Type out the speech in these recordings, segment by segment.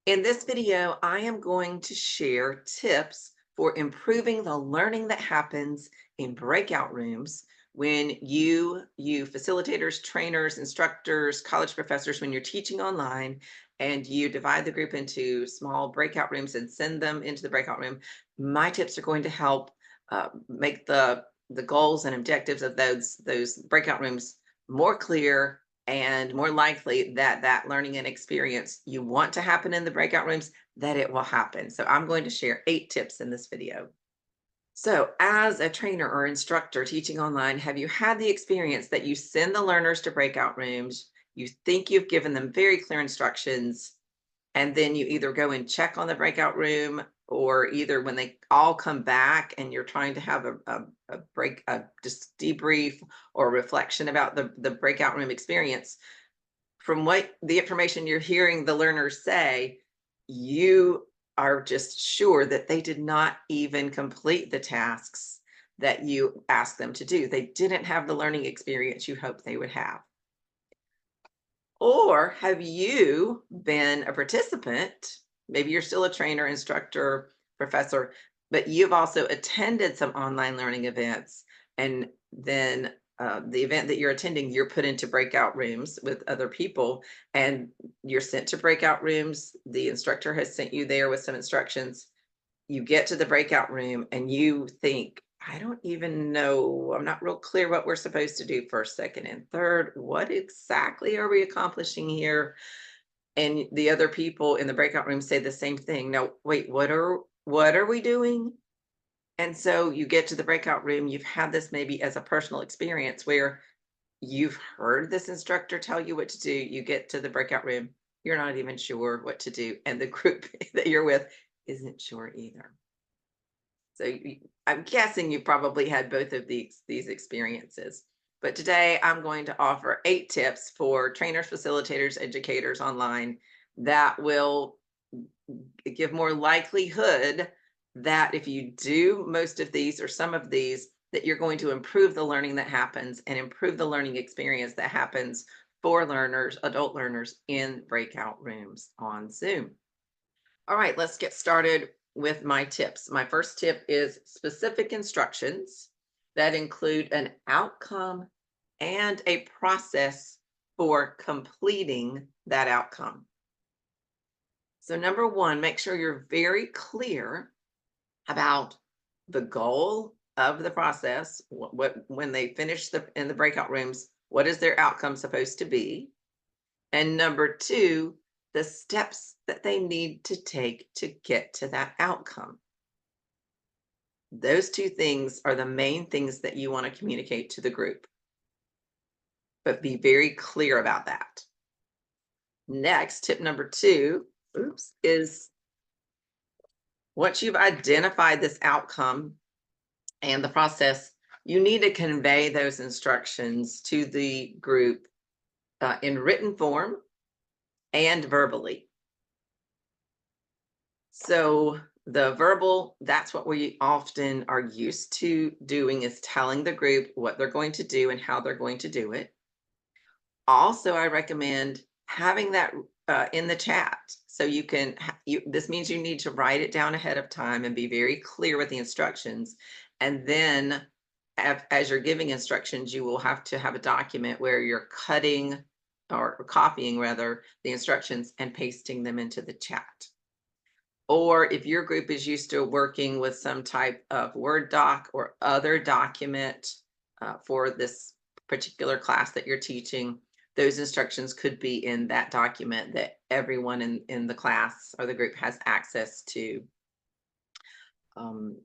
In this video, I am going to share tips for improving the learning that happens in breakout rooms when you facilitators, trainers, instructors, college professors, when you're teaching online and you divide the group into small breakout rooms and send them into the breakout room. My tips are going to help make the goals and objectives of those breakout rooms more clear and more likely that that learning and experience you want to happen in the breakout rooms, that it will happen. So I'm going to share 8 tips in this video. So as a trainer or instructor teaching online, have you had the experience that you send the learners to breakout rooms, you think you've given them very clear instructions, and then you either go and check on the breakout room, or either when they all come back and you're trying to have a just debrief or reflection about the breakout room experience, from what the information you're hearing the learners say, you are just sure that they did not even complete the tasks that you asked them to do. They didn't have the learning experience you hoped they would have. Or have you been a participant? Maybe you're still a trainer, instructor, professor, but you've also attended some online learning events. And then the event that you're attending, you're put into breakout rooms with other people and you're sent to breakout rooms. The instructor has sent you there with some instructions. You get to the breakout room and you think, I don't even know, I'm not real clear what we're supposed to do first, second, and third. What exactly are we accomplishing here? And the other people in the breakout room say the same thing. No, wait, what are we doing? And so you get to the breakout room, you've had this maybe as a personal experience where you've heard this instructor tell you what to do. You get to the breakout room, you're not even sure what to do, and the group that you're with isn't sure either. So I'm guessing you probably had both of these experiences. But today I'm going to offer 8 tips for trainers, facilitators, educators online that will give more likelihood that if you do most of these or some of these, that you're going to improve the learning that happens and improve the learning experience that happens for learners, adult learners in breakout rooms on Zoom. All right, let's get started with my tips. My first tip is specific instructions that include an outcome and a process for completing that outcome. So, number one, make sure you're very clear about the goal of the process. What when they finish in the breakout rooms, what is their outcome supposed to be? And number two, the steps that they need to take to get to that outcome. Those two things are the main things that you want to communicate to the group, but be very clear about that. Next, tip number two, is once you've identified this outcome and the process, you need to convey those instructions to the group in written form and verbally. So the verbal, that's what we often are used to doing, is telling the group what they're going to do and how they're going to do it. Also, I recommend having that in the chat. So you can, this means you need to write it down ahead of time and be very clear with the instructions. And then as you're giving instructions, you will have to have a document where you're cutting or copying rather the instructions and pasting them into the chat. Or if your group is used to working with some type of Word doc or other document for this particular class that you're teaching, those instructions could be in that document that everyone in the class or the group has access to. Um,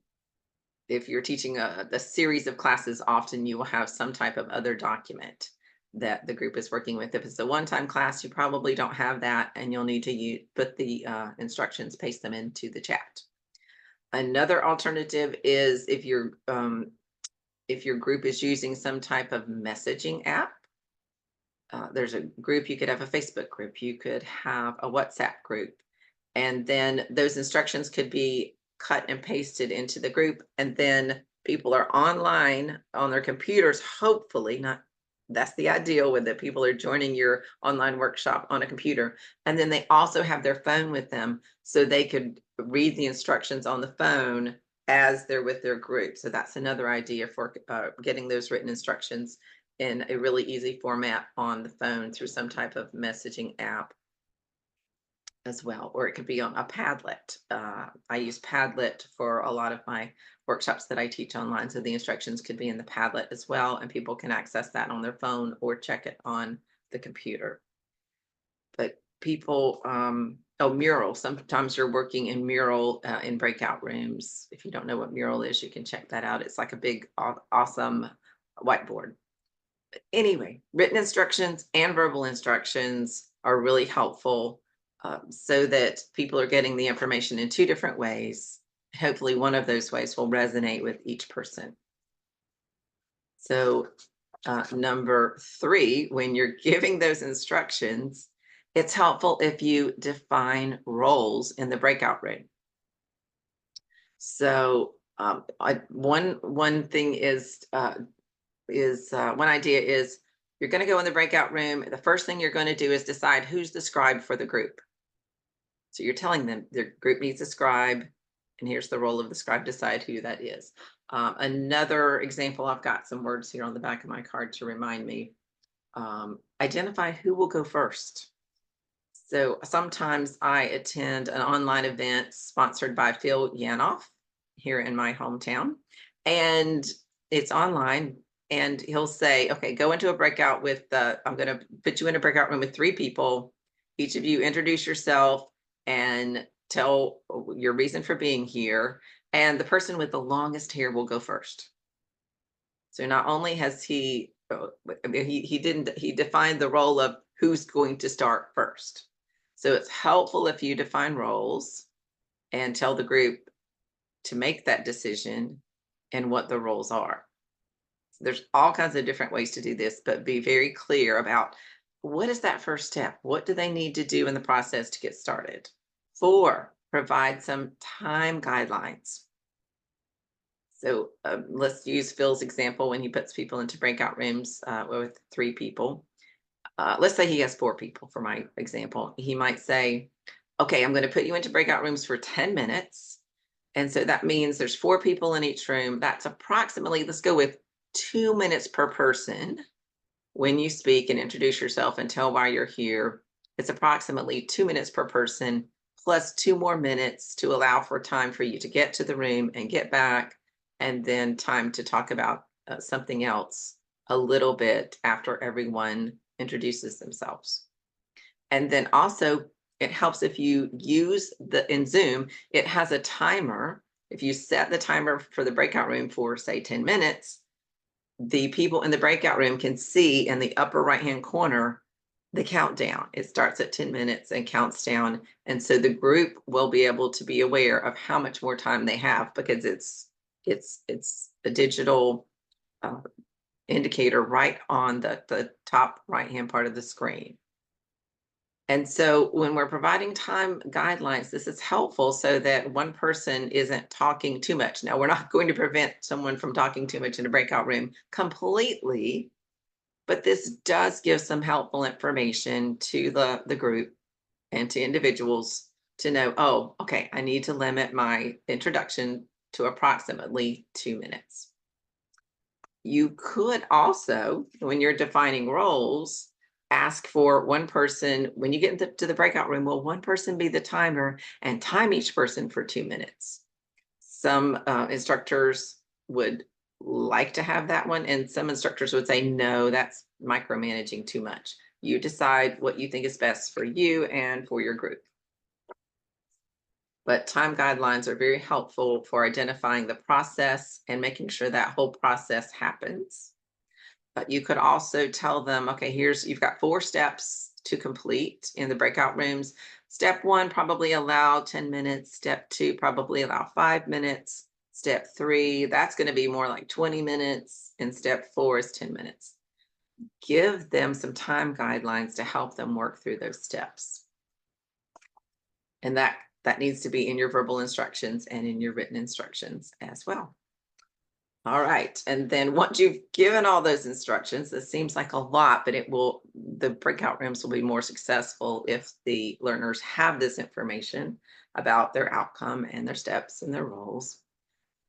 if you're teaching the series of classes, often you will have some type of other document that the group is working with. If it's a one-time class, you probably don't have that, and you'll need to put the instructions, paste them into the chat. Another alternative is if your group is using some type of messaging app. There's a group, you could have a Facebook group, you could have a WhatsApp group, and then those instructions could be cut and pasted into the group, and then people are online on their computers, hopefully not That's the ideal, when the people are joining your online workshop on a computer. And then they also have their phone with them so they could read the instructions on the phone as they're with their group. So that's another idea for getting those written instructions in a really easy format on the phone through some type of messaging app as well, or it could be on a Padlet. I use Padlet for a lot of my workshops that I teach online, so the instructions could be in the Padlet as well, and people can access that on their phone or check it on the computer. But people, oh, Mural. Sometimes you're working in Mural in breakout rooms. If you don't know what Mural is, you can check that out. It's like a big, awesome whiteboard. Anyway, written instructions and verbal instructions are really helpful, so that people are getting the information in two different ways. Hopefully, one of those ways will resonate with each person. So, number three, when you're giving those instructions, it's helpful if you define roles in the breakout room. So, one thing is one idea is, you're going to go in the breakout room. The first thing you're going to do is decide who's the scribe for the group. So you're telling them their group needs a scribe, and here's the role of the scribe. Decide who that is. Another example, I've got some words here on the back of my card to remind me. Identify who will go first. So sometimes I attend an online event sponsored by Phil Yanoff here in my hometown, and it's online. And he'll say, okay, go into a breakout with, I'm going to put you in a breakout room with three people. Each of you introduce yourself and tell your reason for being here. And the person with the longest hair will go first. So not only has he, he defined the role of who's going to start first. So it's helpful if you define roles and tell the group to make that decision and what the roles are. There's all kinds of different ways to do this, but be very clear about what is that first step? What do they need to do in the process to get started? 4, provide some time guidelines. So let's use Phil's example when he puts people into breakout rooms with 3 people. Let's say he has 4 people for my example. He might say, okay, I'm going to put you into breakout rooms for 10 minutes. And so that means there's 4 people in each room. That's approximately, let's go with 2 minutes per person. When you speak and introduce yourself and tell why you're here, it's approximately 2 minutes per person, plus 2 more minutes to allow for time for you to get to the room and get back, and then time to talk about something else a little bit after everyone introduces themselves. And then also, it helps if you use in Zoom, it has a timer. If you set the timer for the breakout room for, say, 10 minutes, the people in the breakout room can see in the upper right-hand corner the countdown. It starts at 10 minutes and counts down. And so the group will be able to be aware of how much more time they have, because it's a digital indicator right on the top right-hand part of the screen. And so when we're providing time guidelines, this is helpful so that one person isn't talking too much. Now, we're not going to prevent someone from talking too much in a breakout room completely, but this does give some helpful information to the group and to individuals to know, oh, okay, I need to limit my introduction to approximately 2 minutes. You could also, when you're defining roles, ask for one person, when you get to the breakout room, will one person be the timer and time each person for 2 minutes? Some instructors would like to have that one, and some instructors would say, no, that's micromanaging too much. You decide what you think is best for you and for your group. But time guidelines are very helpful for identifying the process and making sure that whole process happens. But you could also tell them, okay, you've got 4 steps to complete in the breakout rooms. Step 1, probably allow 10 minutes. Step 2, probably allow 5 minutes. Step 3, that's going to be more like 20 minutes. And step 4 is 10 minutes. Give them some time guidelines to help them work through those steps. And that needs to be in your verbal instructions and in your written instructions as well. All right. And then once you've given all those instructions, it seems like a lot, but the breakout rooms will be more successful if the learners have this information about their outcome and their steps and their roles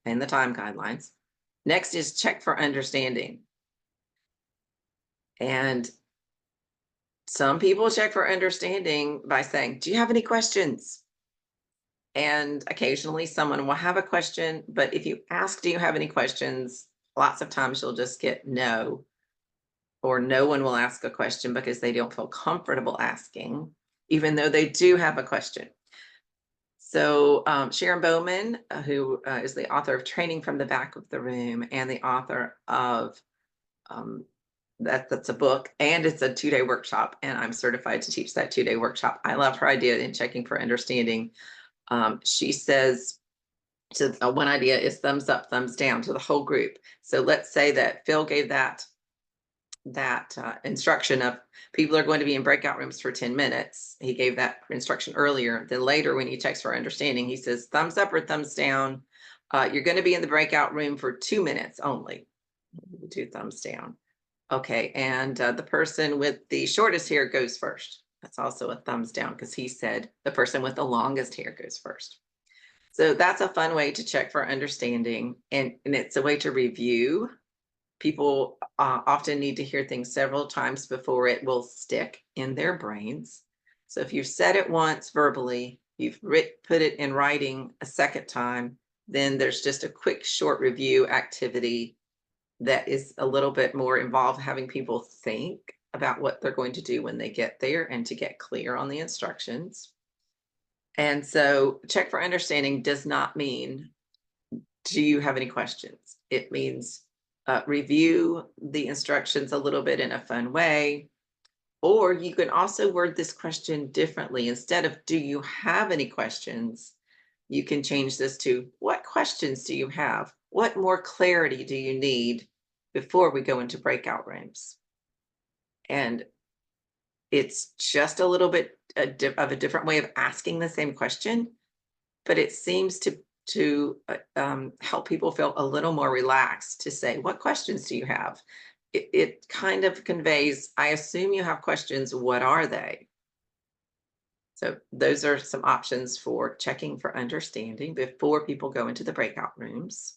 and the time guidelines. Next is check for understanding. And some people check for understanding by saying, "Do you have any questions?" And occasionally someone will have a question, but if you ask, "Do you have any questions?" lots of times you'll just get no, or no one will ask a question because they don't feel comfortable asking, even though they do have a question. So Sharon Bowman, who is the author of Training from the Back of the Room and the author of um, that's a book, and it's a 2-day workshop, and I'm certified to teach that 2-day workshop. I love her idea in checking for understanding. She says, so one idea is thumbs up, thumbs down to the whole group. So let's say that Phil gave that instruction of people are going to be in breakout rooms for 10 minutes. He gave that instruction earlier. Then later, when he checks for understanding, he says thumbs up or thumbs down. You're going to be in the breakout room for 2 minutes only. 2 thumbs down. Okay, and the person with the shortest hair goes first. That's also a thumbs down because he said the person with the longest hair goes first. So that's a fun way to check for understanding, and it's a way to review. People often need to hear things several times before it will stick in their brains. So if you've said it once verbally, you've put it in writing a second time, then there's just a quick short review activity that is a little bit more involved, having people think about what they're going to do when they get there and to get clear on the instructions. And so check for understanding does not mean, do you have any questions? It means review the instructions a little bit in a fun way. Or you can also word this question differently. Instead of, do you have any questions? You can change this to, what questions do you have? What more clarity do you need before we go into breakout rooms? And it's just a little bit of a different way of asking the same question, but it seems to help people feel a little more relaxed to say, what questions do you have? It kind of conveys, I assume you have questions. What are they? So those are some options for checking for understanding before people go into the breakout rooms.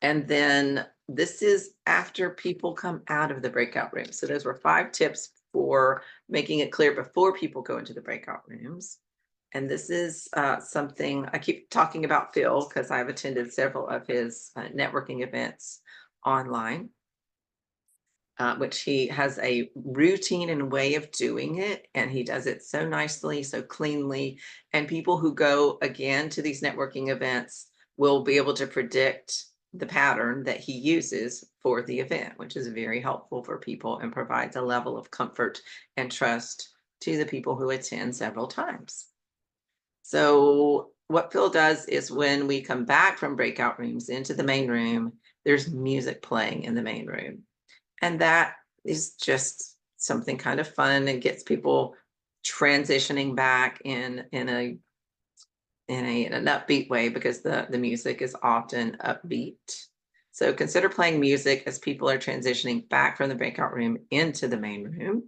And then this is after people come out of the breakout room. So those were 5 tips for making it clear before people go into the breakout rooms. And this is something I keep talking about Phil because I've attended several of his networking events online, which he has a routine and way of doing it. And he does it so nicely, so cleanly. And people who go again to these networking events will be able to predict the pattern that he uses for the event, which is very helpful for people and provides a level of comfort and trust to the people who attend several times. So what Phil does is when we come back from breakout rooms into the main room, there's music playing in the main room. And that is just something kind of fun and gets people transitioning back in an upbeat way because the music is often upbeat. So consider playing music as people are transitioning back from the breakout room into the main room.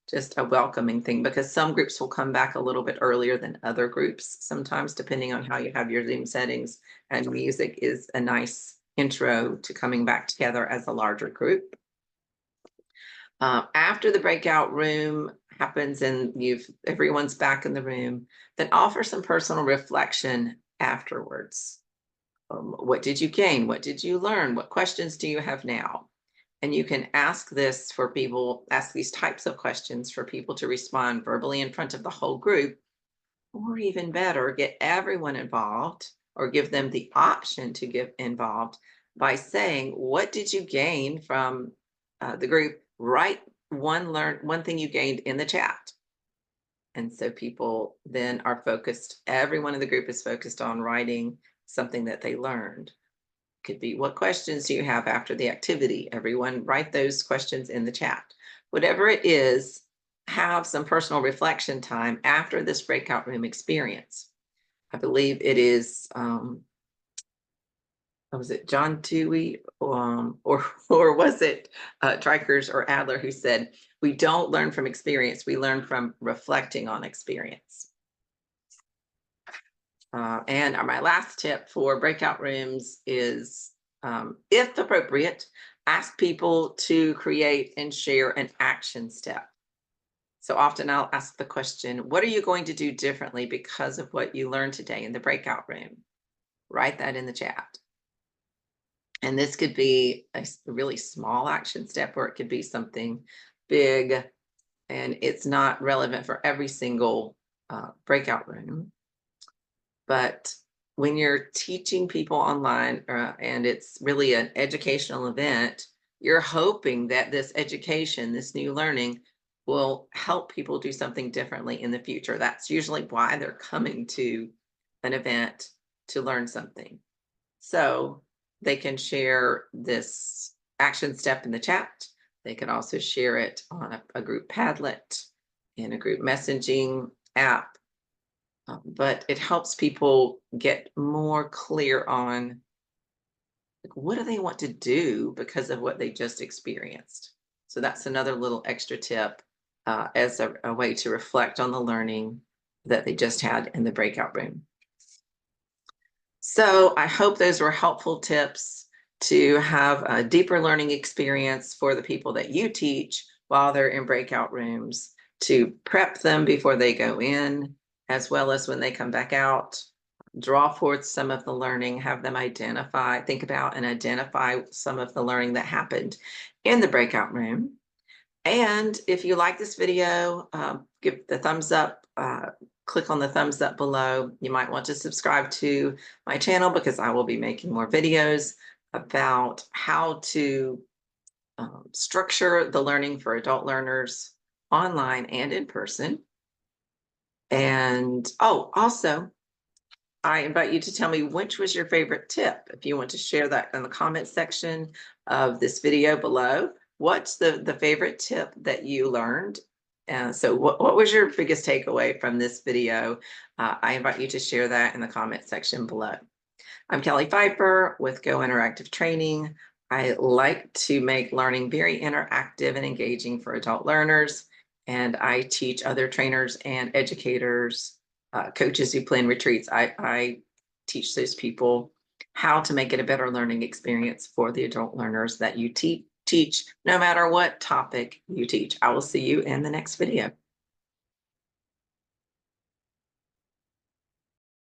Just a welcoming thing because some groups will come back a little bit earlier than other groups, sometimes depending on how you have your Zoom settings, and music is a nice intro to coming back together as a larger group. After the breakout room happens and everyone's back in the room, then offer some personal reflection afterwards. What did you gain? What did you learn? What questions do you have now? And you can ask these types of questions for people to respond verbally in front of the whole group, or even better, get everyone involved or give them the option to get involved by saying, what did you gain from the group? Write one thing you gained in the chat. And so people then are focused, everyone in the group is focused on writing something that they learned. Could be, what questions do you have after the activity? Everyone write those questions in the chat. Whatever it is, have some personal reflection time after this breakout room experience. I believe it is was it John Dewey, or was it Drykers or Adler who said, "We don't learn from experience; we learn from reflecting on experience." And my last tip for breakout rooms is, if appropriate, ask people to create and share an action step. So often I'll ask the question, what are you going to do differently because of what you learned today in the breakout room? Write that in the chat. And this could be a really small action step, or it could be something big, and it's not relevant for every single breakout room. But when you're teaching people online, and it's really an educational event, you're hoping that this education, this new learning, will help people do something differently in the future. That's usually why they're coming to an event, to learn something. So they can share this action step in the chat. They can also share it on a group Padlet, in a group messaging app. But it helps people get more clear on, like, what do they want to do because of what they just experienced. So that's another little extra tip, as a way to reflect on the learning that they just had in the breakout room. So I hope those were helpful tips to have a deeper learning experience for the people that you teach while they're in breakout rooms, to prep them before they go in, as well as when they come back out. Draw forth some of the learning, have them think about and identify some of the learning that happened in the breakout room. And if you like this video, give the thumbs up, click on the thumbs up below. You might want to subscribe to my channel, because I will be making more videos about how to structure the learning for adult learners online and in person. And also, I invite you to tell me which was your favorite tip. If you want to share that in the comment section of this video below, what's the favorite tip that you learned? So what was your biggest takeaway from this video? I invite you to share that in the comment section below. I'm Kelly Pfeiffer with Go Interactive Training. I like to make learning very interactive and engaging for adult learners, and I teach other trainers and educators, coaches who plan retreats. I teach those people how to make it a better learning experience for the adult learners that you teach, no matter what topic you teach. I will see you in the next video.